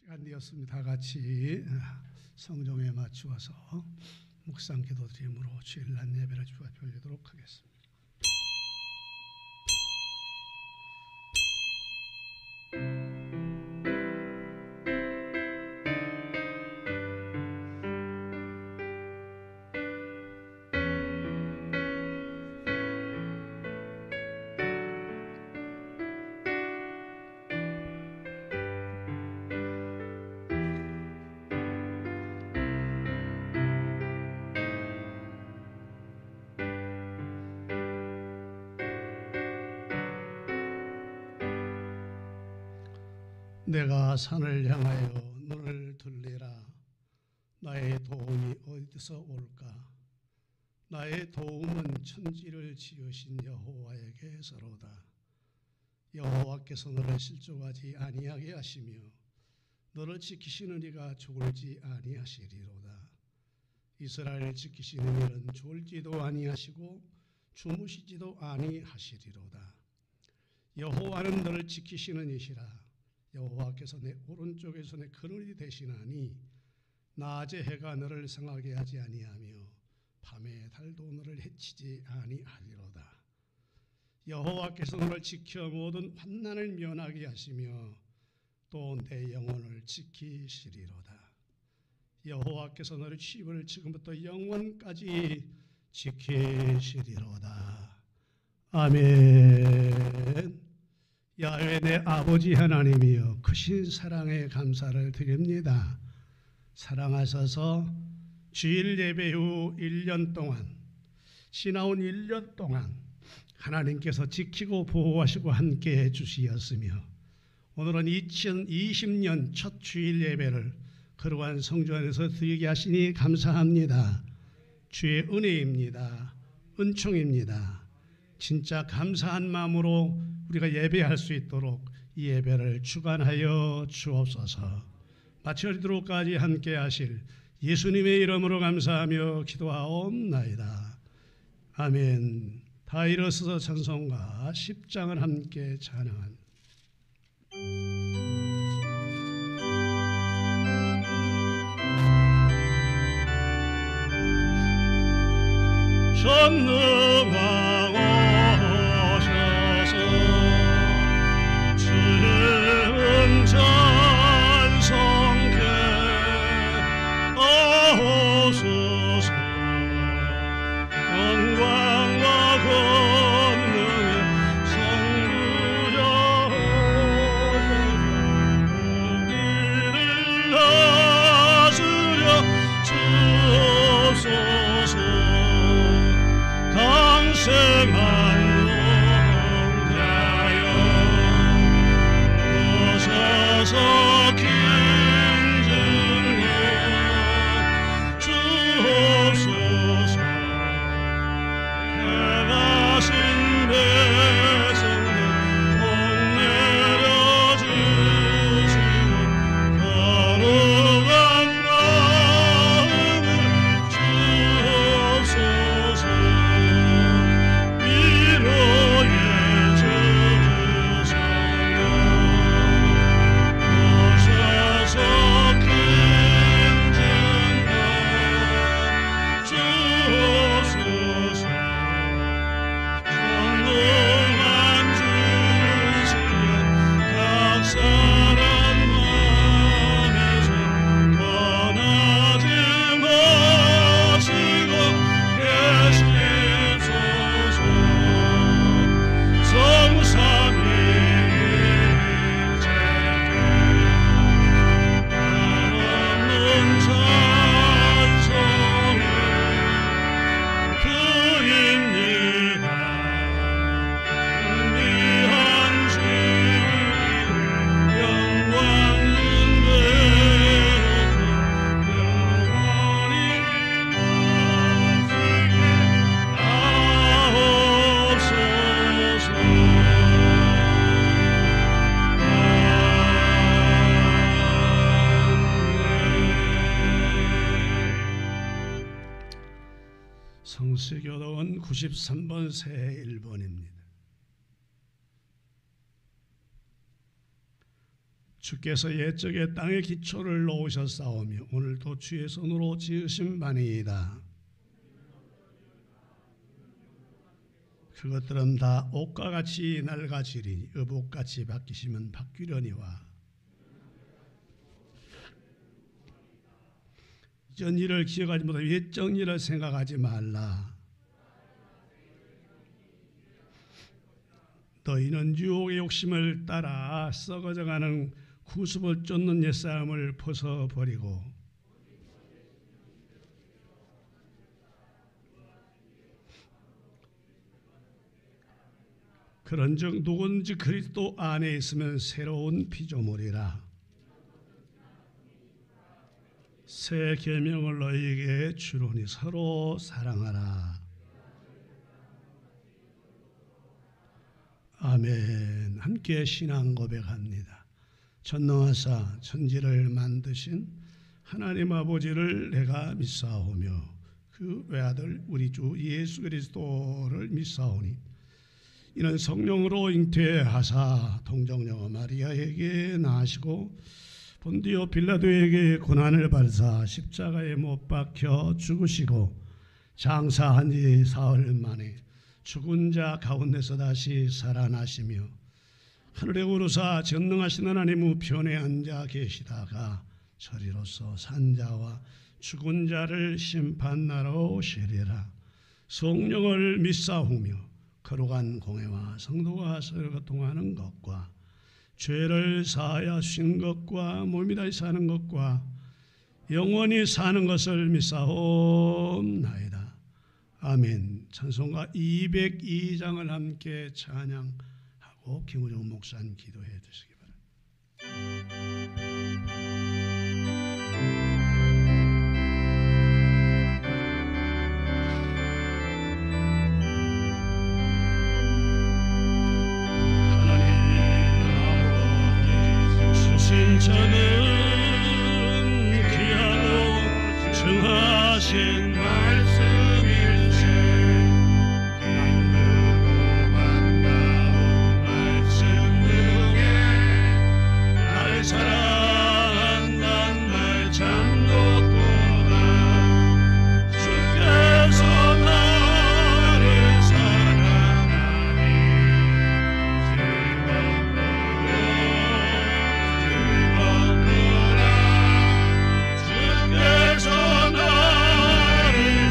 시간 되었습니다. 다 같이 성정에 맞추어서 묵상 기도 드림으로 주일날 예배를 주가 돌리도록 하겠습니다. 내가 산을 향하여 눈을 들리라. 나의 도움이 어디서 올까? 나의 도움은 천지를 지으신 여호와에게서로다. 여호와께서 너를 실족하지 아니하게 하시며 너를 지키시는 이가 졸지 아니하시리로다. 이스라엘을 지키시는 이는 졸지도 아니하시고 주무시지도 아니하시리로다. 여호와는 너를 지키시는 이시라. 여호와께서 내 오른쪽에서 내 그늘이 되시나니 낮에 해가 너를 상하게 하지 아니하며 밤에 달도 너를 해치지 아니하리로다. 여호와께서 너를 지켜 모든 환난을 면하게 하시며 또 내 영혼을 지키시리로다. 여호와께서 너를 시부를 지금부터 영원까지 지키시리로다. 아멘. 야훼 내 아버지 하나님이여, 크신 사랑에 감사를 드립니다. 사랑하셔서 주일 예배 후 1년 동안, 지나온 1년 동안 하나님께서 지키고 보호하시고 함께해 주시었으며 오늘은 2020년 첫 주일 예배를 거룩한 성주 안에서 드리게 하시니 감사합니다. 주의 은혜입니다. 은총입니다. 진짜 감사한 마음으로 우리가 예배할 수 있도록 이 예배를 주관하여 주옵소서. 마치도록까지 함께 하실 예수님의 이름으로 감사하며 기도하옵나이다. 아멘. 다 일어서서 찬송가 10장을 함께 찬양합니다. 전능하고 찬송케 하옵소서. 영광과 권능의 성부여 우리를 다스려 주옵소서. 강생한 성수교독은 93번 새 1번입니다. 주께서 옛적에 땅의 기초를 놓으셨사오며 오늘도 주의 손으로 지으신 바니이다. 그것들은 다 옷과 같이 낡아지리니 의복같이 바뀌시면 바뀌려니와 이전 일을 기억하지 못하고 옛적 일을 생각하지 말라. 너희는 유혹의 욕심을 따라 썩어져가는 구습을 쫓는 옛사람을 벗어버리고 그런즉 누구든지 그리스도 안에 있으면 새로운 피조물이라. 새 계명을 너희에게 주노니 서로 사랑하라. 아멘. 함께 신앙 고백합니다. 전능하사 천지를 만드신 하나님 아버지를 내가 믿사오며 그 외아들 우리 주 예수 그리스도를 믿사오니 이는 성령으로 잉태하사 동정녀 마리아에게 나시고 본디오 빌라도에게 고난을 받으사 십자가에 못 박혀 죽으시고 장사한 지 사흘 만에 죽은 자 가운데서 다시 살아나시며 하늘에 오르사 전능하신 하나님 우편에 앉아 계시다가 저리로서 산 자와 죽은 자를 심판하러 오시리라. 성령을 믿사오며 거룩한 공회와 성도가 서로 교통하는 것과 죄를 사하여 주신 것과 몸이 다시 사는 것과 영원히 사는 것을 믿사옵나이다. 아멘. 찬송가 202장을 함께 찬양하고 김우정 목사님 기도해 주시기 바랍니다. 저는 귀하고 정하신 말씀일세 기쁘고 반가운 말씀 중에 날 사랑한단 말 참 높도다. 주께서 나를 사랑하니 주께서 나를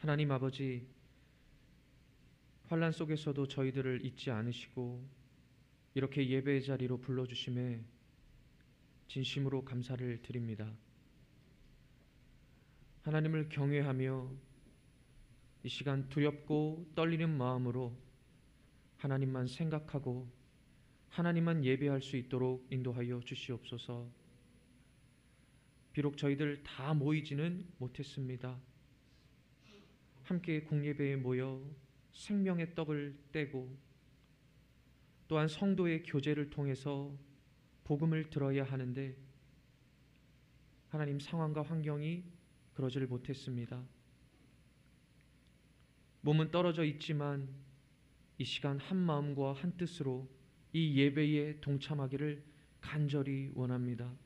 하나님 아버지, 환난 속에서도 저희들을 잊지 않으시고 이렇게 예배의 자리로 불러주심에 진심으로 감사를 드립니다. 하나님을 경외하며 이 시간 두렵고 떨리는 마음으로 하나님만 생각하고 하나님만 예배할 수 있도록 인도하여 주시옵소서. 비록 저희들 다 모이지는 못했습니다. 함께 공예배에 모여 생명의 떡을 떼고 또한 성도의 교제를 통해서 복음을 들어야 하는데 하나님, 상황과 환경이 그러지를 못했습니다. 몸은 떨어져 있지만 이 시간 한 마음과 한 뜻으로 이 예배에 동참하기를 간절히 원합니다.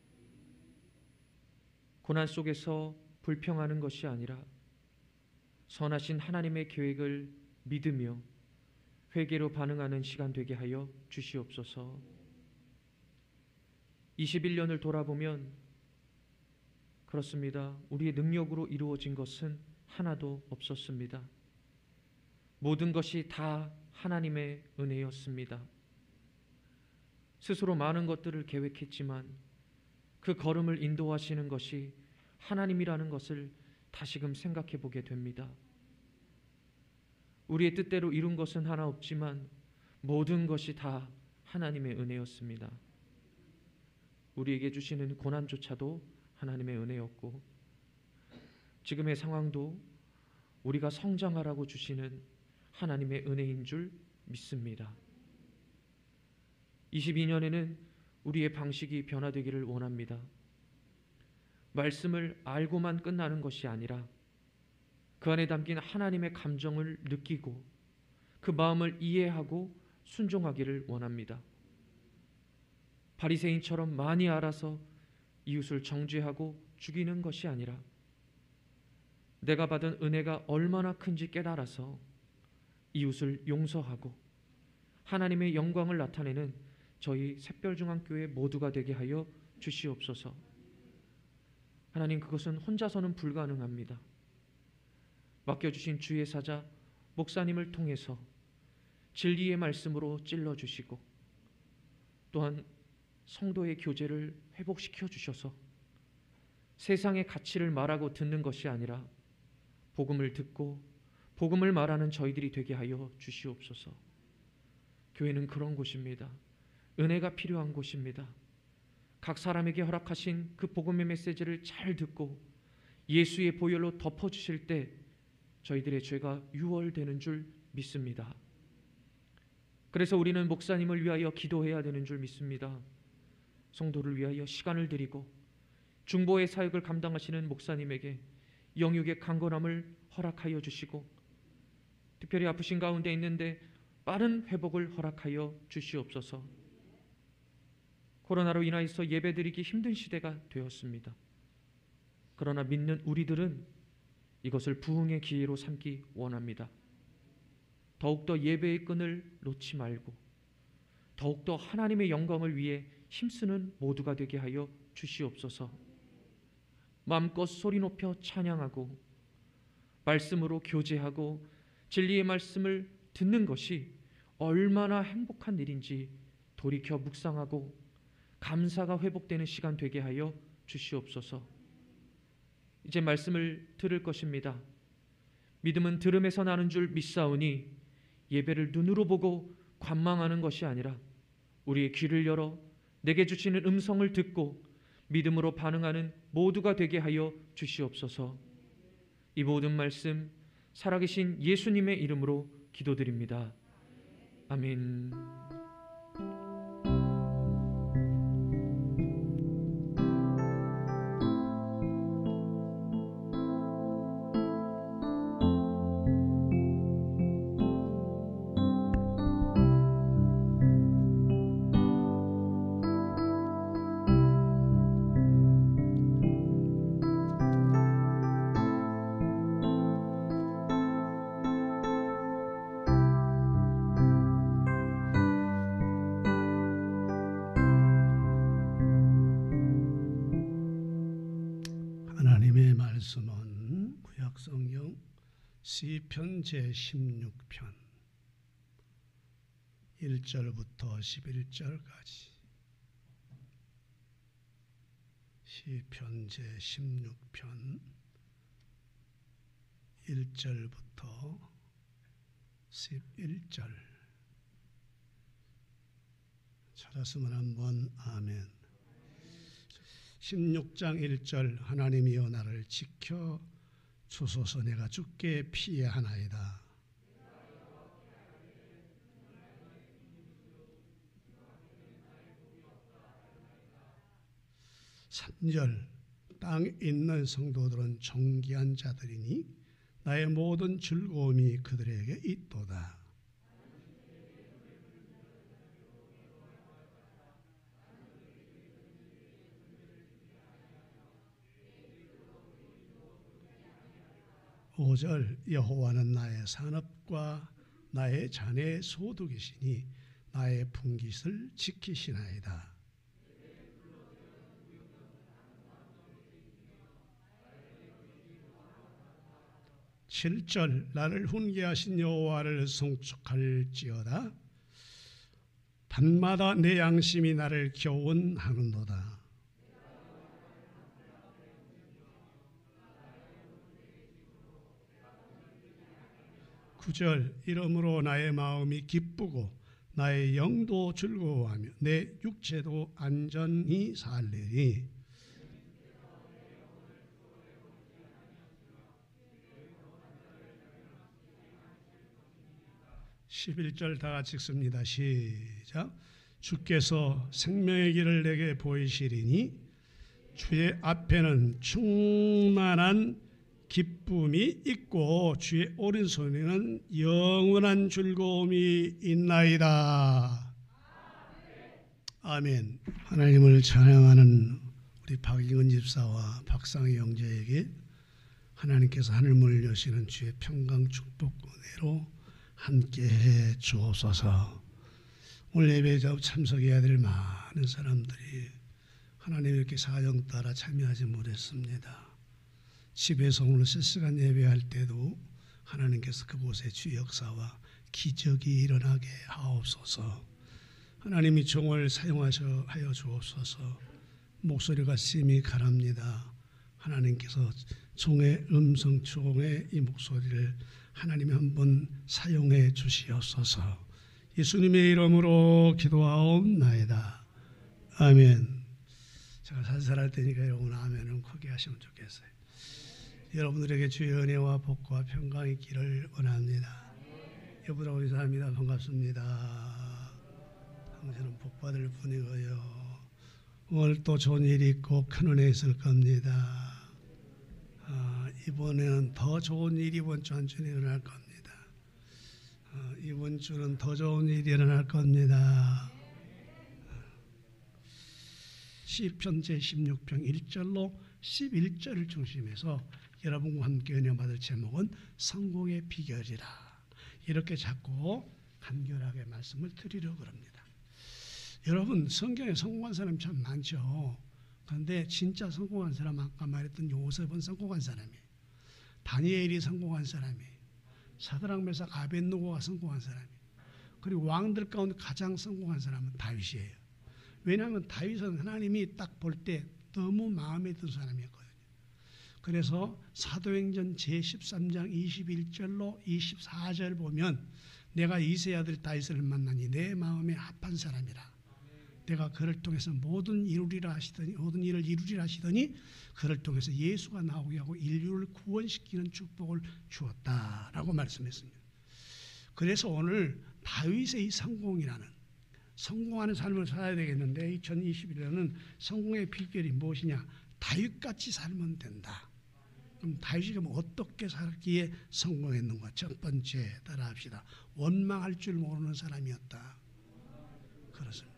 고난 속에서 불평하는 것이 아니라 선하신 하나님의 계획을 믿으며 회개로 반응하는 시간 되게 하여 주시옵소서. 21년을 돌아보면 그렇습니다. 우리의 능력으로 이루어진 것은 하나도 없었습니다. 모든 것이 다 하나님의 은혜였습니다. 스스로 많은 것들을 계획했지만 그 걸음을 인도하시는 것이 하나님이라는 것을 다시금 생각해 보게 됩니다. 우리의 뜻대로 이룬 것은 하나 없지만 모든 것이 다 하나님의 은혜였습니다. 우리에게 주시는 고난조차도 하나님의 은혜였고 지금의 상황도 우리가 성장하라고 주시는 하나님의 은혜인 줄 믿습니다. 22년에는 우리의 방식이 변화되기를 원합니다. 말씀을 알고만 끝나는 것이 아니라 그 안에 담긴 하나님의 감정을 느끼고 그 마음을 이해하고 순종하기를 원합니다. 바리새인처럼 많이 알아서 이웃을 정죄하고 죽이는 것이 아니라 내가 받은 은혜가 얼마나 큰지 깨달아서 이웃을 용서하고 하나님의 영광을 나타내는 저희 샛별중앙교회 모두가 되게 하여 주시옵소서. 하나님, 그것은 혼자서는 불가능합니다. 맡겨주신 주의 사자 목사님을 통해서 진리의 말씀으로 찔러주시고 또한 성도의 교제를 회복시켜 주셔서 세상의 가치를 말하고 듣는 것이 아니라 복음을 듣고 복음을 말하는 저희들이 되게 하여 주시옵소서. 교회는 그런 곳입니다. 은혜가 필요한 곳입니다. 각 사람에게 허락하신 그 복음의 메시지를 잘 듣고 예수의 보혈로 덮어주실 때 저희들의 죄가 유월되는 줄 믿습니다. 그래서 우리는 목사님을 위하여 기도해야 되는 줄 믿습니다. 성도를 위하여 시간을 드리고 중보의 사역을 감당하시는 목사님에게 영육의 강건함을 허락하여 주시고 특별히 아프신 가운데 있는데 빠른 회복을 허락하여 주시옵소서. 코로나로 인하여서 예배드리기 힘든 시대가 되었습니다. 그러나 믿는 우리들은 이것을 부흥의 기회로 삼기 원합니다. 더욱더 예배의 끈을 놓지 말고 더욱더 하나님의 영광을 위해 힘쓰는 모두가 되게 하여 주시옵소서. 마음껏 소리 높여 찬양하고 말씀으로 교제하고 진리의 말씀을 듣는 것이 얼마나 행복한 일인지 돌이켜 묵상하고 감사가 회복되는 시간 되게 하여 주시옵소서. 이제 말씀을 들을 것입니다. 믿음은 들음에서 나는 줄 믿사오니 예배를 눈으로 보고 관망하는 것이 아니라 우리의 귀를 열어 내게 주시는 음성을 듣고 믿음으로 반응하는 모두가 되게 하여 주시옵소서. 이 모든 말씀 살아계신 예수님의 이름으로 기도드립니다. 아멘. 하나님의 말씀은 구약성경 시편 제16편 1절부터 11절까지. 시편 제16편 1절부터 11절. 찾았으면 한번 아멘. 16장 1절. 하나님이여 나를 지켜 주소서. 내가 주께 피하나이다. 3절. 땅에 있는 성도들은 존귀한 자들이니 나의 모든 즐거움이 그들에게 있도다. 5절. 여호와는 나의 산업과 나의 자네의 소득이시니 나의 분깃을 지키시나이다. 7절. 나를 훈계하신 여호와를 송축할지어다. 밤마다 내 양심이 나를 교훈하는도다. 9절. 이러므로 나의 마음이 기쁘고 나의 영도 즐거워하며 내 육체도 안전히 살리리. 11절 다 같이 읽습니다. 시작. 주께서 생명의 길을 내게 보이시리니 주의 앞에는 충만한 기쁨이 있고 주의 오른손에는 영원한 즐거움이 있나이다. 아멘. 하나님을 찬양하는 우리 박익은 집사와 박상희 형제에게 하나님께서 하늘문을 여시는 주의 평강 축복 은혜로 함께해 주옵소서. 오늘 예배에 참석해야 될 많은 사람들이 하나님 이렇게 사정 따라 참여하지 못했습니다. 집에서 오늘 실시간 예배할 때도 하나님께서 그곳에 주 역사와 기적이 일어나게 하옵소서. 하나님이 종을 사용하여 주옵소서. 목소리가 심히 가랍니다. 하나님께서 종의 음성, 종의 이 목소리를 하나님이 한번 사용해 주시옵소서. 예수님의 이름으로 기도하옵나이다. 아멘. 제가 살살할 테니까 여러분 아멘은 크게 하시면 좋겠어요. 여러분들에게 주의 은혜와 복과 평강이 있기를 원합니다. 여보라고 인사합니다. 반갑습니다. 당신은 복받을 분이고요. 오늘 또 좋은 일이 있고 큰 은혜 있을 겁니다. 이번에는 더 좋은 일이 이번 주 한 주에 일어날 겁니다. 이번 주는 더 좋은 일이 일어날 겁니다. 시편 제16편 1절로 11절을 중심해서 여러분과 함께 은혜 받을 제목은 성공의 비결이라. 이렇게 자꾸 간결하게 말씀을 드리려고 합니다. 여러분, 성경에 성공한 사람이 참 많죠. 그런데 진짜 성공한 사람, 아까 말했던 요셉은 성공한 사람이에요. 다니엘이 성공한 사람이에요. 사드락 메삭 아벳느고가 성공한 사람이에요. 그리고 왕들 가운데 가장 성공한 사람은 다윗이에요. 왜냐하면 다윗은 하나님이 딱 볼 때 너무 마음에 든 사람이었거든요. 그래서 사도행전 제13장 21절로 24절 보면 내가 이새의 아들 다윗을 만나니 내 마음에 합한 사람이라. 내가 그를 통해서 모든 일을 이루리라 하시더니 그를 통해서 예수가 나오게 하고 인류를 구원시키는 축복을 주었다라고 말씀했습니다. 그래서 오늘 다윗의 이 성공하는 삶을 살아야 되겠는데 2021년은 성공의 비결이 무엇이냐? 다윗같이 살면 된다. 그럼 다윗이 어떻게 살기에 성공했는가? 첫 번째 따라합시다. 원망할 줄 모르는 사람이었다. 그렇습니다.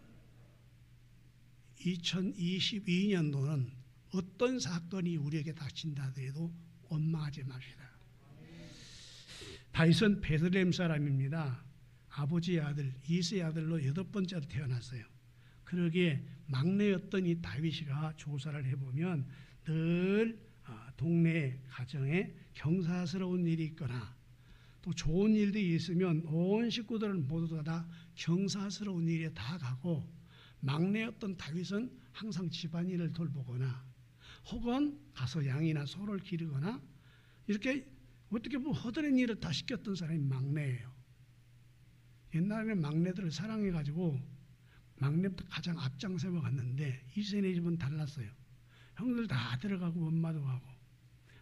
2022년도는 어떤 사건이 우리에게 닥친다 하더라도 원망하지 맙시다. 다윗은 베들레헴 사람입니다. 아버지의 아들 이새의 아들로 8번째로 태어났어요. 그러기에 막내였던 이 다윗이가 조사를 해보면 늘 동네 가정에 경사스러운 일이 있거나 또 좋은 일들이 있으면 온 식구들은 모두 다 경사스러운 일에 다 가고 막내였던 다윗은 항상 집안일을 돌보거나 혹은 가서 양이나 소를 기르거나 이렇게 어떻게 보면 허드렛 일을 다 시켰던 사람이 막내예요. 옛날에는 막내들을 사랑해가지고 막내부터 가장 앞장서고 갔는데 이세네 집은 달랐어요. 형들 다 들어가고 엄마도 가고.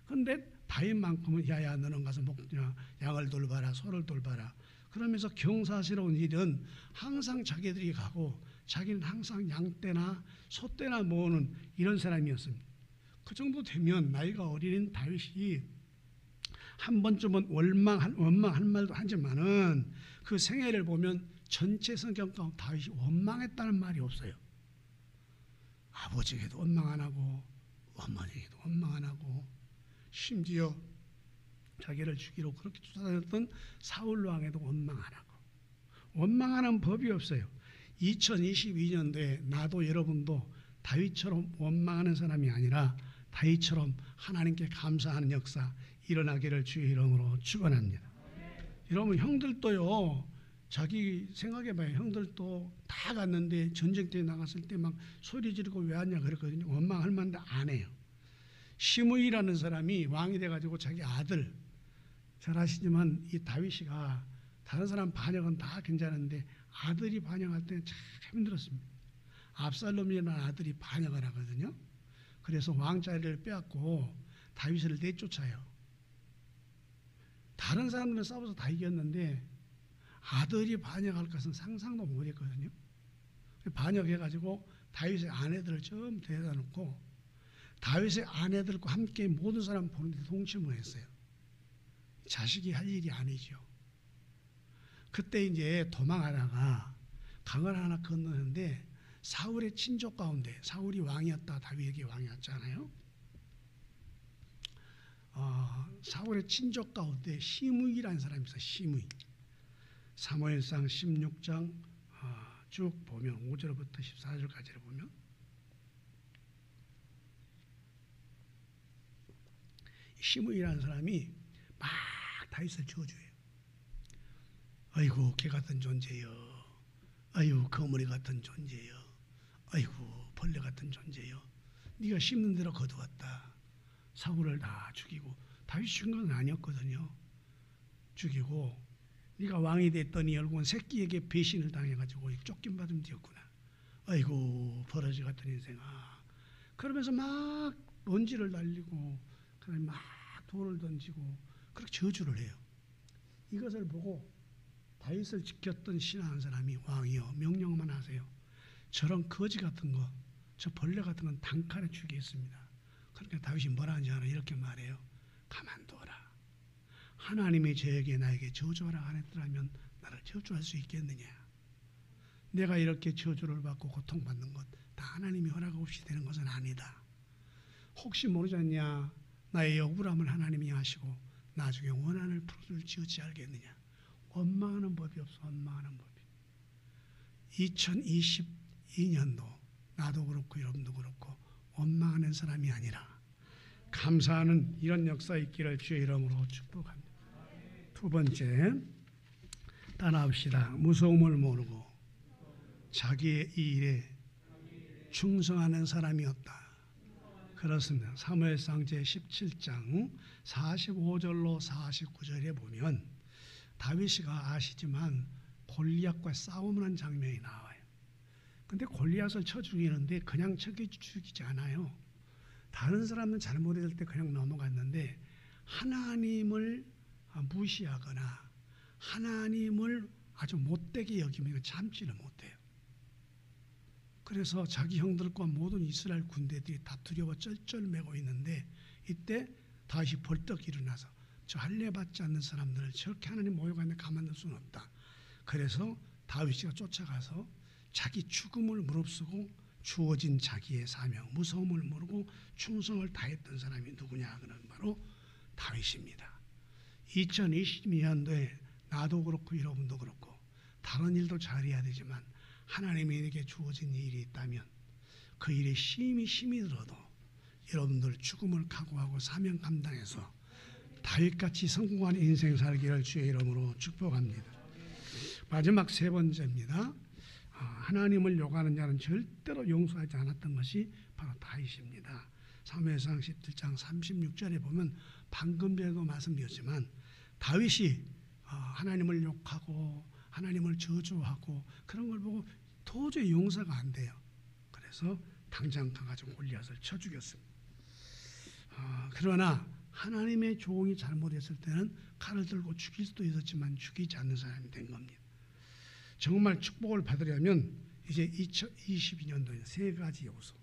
근데 다윗만큼은 야야 너는 가서 양을 돌봐라 소를 돌봐라. 그러면서 경사스러운 일은 항상 자기들이 가고 자기는 항상 양떼나 소떼나 모으는 이런 사람이었습니다. 그 정도 되면 나이가 어린 다윗이 한 번쯤은 원망한 말도 하지만은 그 생애를 보면 전체 성경 가운데 다윗이 원망했다는 말이 없어요. 아버지에게도 원망 안 하고 어머니에게도 원망 안 하고 심지어 자기를 죽이러 그렇게 쫓아다녔던 사울 왕에도 원망 안 하고 원망하는 법이 없어요. 2022년도에 나도 여러분도 다윗처럼 원망하는 사람이 아니라 다윗처럼 하나님께 감사하는 역사 일어나기를 주의 이름으로 축원합니다. 여러분 형들도요. 자기 생각해봐요. 형들도 다 갔는데 전쟁터에 나갔을 때 막 소리 지르고 왜 왔냐 그랬거든요. 원망할 만한데 안 해요. 시므이라는 사람이 왕이 돼가지고 자기 아들 잘 아시지만 이 다윗이가 다른 사람 반역은 다 괜찮은데 아들이 반역할 때는 참 힘들었습니다. 압살롬이라는 아들이 반역을 하거든요. 그래서 왕자리를 빼앗고 다윗을 내쫓아요. 다른 사람들은 싸워서 다 이겼는데 아들이 반역할 것은 상상도 못했거든요. 반역해가지고 다윗의 아내들을 전부 데려다 놓고 다윗의 아내들과 함께 모든 사람 보는데 동침을 했어요. 자식이 할 일이 아니죠. 그때 이제 도망하다가 강을 하나 건너는데 사울의 친족 가운데 사울이 왕이었다 다윗에게 왕이었잖아요. 사울의 친족 가운데 시므이라는 사람이 있어요. 시므이. 사무엘상 16장 쭉 보면 5절부터 14절까지를 보면 시므이라는 사람이 막 다윗을 저주해요. 아이고 개 같은 존재여, 아이고 거머리 같은 존재여, 아이고 벌레 같은 존재여, 네가 심는 대로 거두었다. 사울을 다 죽이고 다윗이 죽인 건 아니었거든요. 죽이고 네가 왕이 됐더니 결국은 새끼에게 배신을 당해가지고 쫓김받으면 되었구나. 아이고 버러지 같은 인생아. 그러면서 막 먼지를 날리고 그다음에 막 돌을 던지고 그렇게 저주를 해요. 이것을 보고 다윗을 지켰던 신하한 사람이 왕이여 명령만 하세요. 저런 거지 같은 거, 저 벌레 같은 건 단칼에 죽이겠습니다. 그러니까 다윗이 뭐라 하는지 알아? 이렇게 말해요. 가만둬라. 하나님이 저에게 나에게 저주하라 하랬더라면 나를 저주할 수 있겠느냐. 내가 이렇게 저주를 받고 고통받는 것 다 하나님이 허락 없이 되는 것은 아니다. 혹시 모르지 않냐. 나의 억울함을 하나님이 아시고 나중에 원한을 풀어줄지 어찌 알겠느냐. 원망하는 법이 없어. 원망하는 법이. 2022년도 나도 그렇고 여러분도 그렇고 원망하는 사람이 아니라 감사하는 이런 역사 있기를 주의 이름으로 축복합니다. 두 번째, 따라합시다. 무서움을 모르고 자기의 일에 충성하는 사람이었다. 그렇습니다. 사무엘상 제17장 45절로 49절에 보면 다윗이가 아시지만 골리앗과 싸움을 한 장면이 나와요. 근데 골리앗을 쳐 죽이는데 그냥 쳐 죽이지 않아요. 다른 사람은 잘못했을 때 그냥 넘어갔는데 하나님을 무시하거나 하나님을 아주 못되게 여기면 참지를 못해요. 그래서 자기 형들과 모든 이스라엘 군대들이 다 두려워 쩔쩔매고 있는데 이때 다윗이 벌떡 일어나서 저 할례 받지 않는 사람들을 저렇게 하나님 모욕하는데 가만둘 수는 없다. 그래서 다윗이가 쫓아가서 자기 죽음을 무릅쓰고 주어진 자기의 사명, 무서움을 모르고 충성을 다했던 사람이 누구냐? 그는 바로 다윗입니다. 2022년도에 나도 그렇고 여러분도 그렇고 다른 일도 잘해야 되지만 하나님에게 주어진 일이 있다면 그 일에 힘이 들어도 여러분들 죽음을 각오하고 사명 감당해서 다윗같이 성공한 인생 살기를 주의 이름으로 축복합니다. 마지막 세 번째입니다. 하나님을 욕하는 자는 절대로 용서하지 않았던 것이 바로 다윗입니다. 사무엘상 17장 36절에 보면 방금 전에도 말씀드렸지만 다윗이 하나님을 욕하고 하나님을 저주하고 그런 걸 보고 도저히 용서가 안 돼요. 그래서 당장 가가지고 골리앗을 쳐 죽였습니다. 그러나 하나님의 종이 잘못했을 때는 칼을 들고 죽일 수도 있었지만 죽이지 않는 사람이 된 겁니다. 정말 축복을 받으려면 이제 2022년도에 세 가지 요소.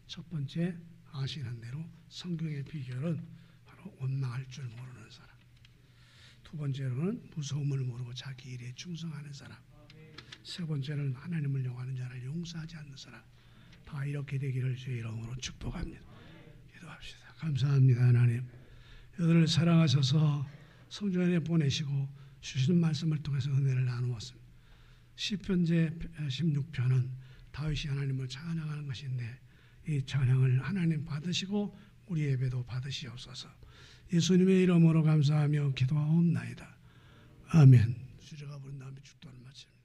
첫 번째, 아시는 대로 성경의 비결은 바로 원망할 줄 모르는 사람. 두 번째로는 무서움을 모르고 자기 일에 충성하는 사람. 세 번째는 하나님을 욕하는 자를 용서하지 않는 사람. 다 이렇게 되기를 주의 이름으로 축복합니다. 기도합시다. 감사합니다. 하나님, 여러분을 사랑하셔서 성전에 보내시고 주시는 말씀을 통해서 은혜를 나누었습니다. 시편제 16편은 다윗이 하나님을 찬양하는 것인데 이 찬양을 하나님 받으시고 우리 예배도 받으시옵소서. 예수님의 이름으로 감사하며 기도하옵나이다. 아멘. 주제가 부른 다음에 축도를 마칩니다.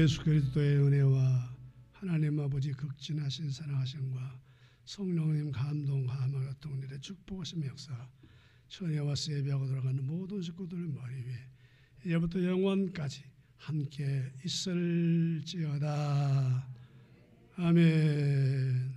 예수 그리스도의 은혜와 하나님 아버지 극진하신 사랑하심과 성령님 감동 감화 교통들의 축복하심의 역사 전에와 예배하고 돌아가는 모든 식구들 머리 위에 이제부터 영원까지 함께 있을지어다. 아멘.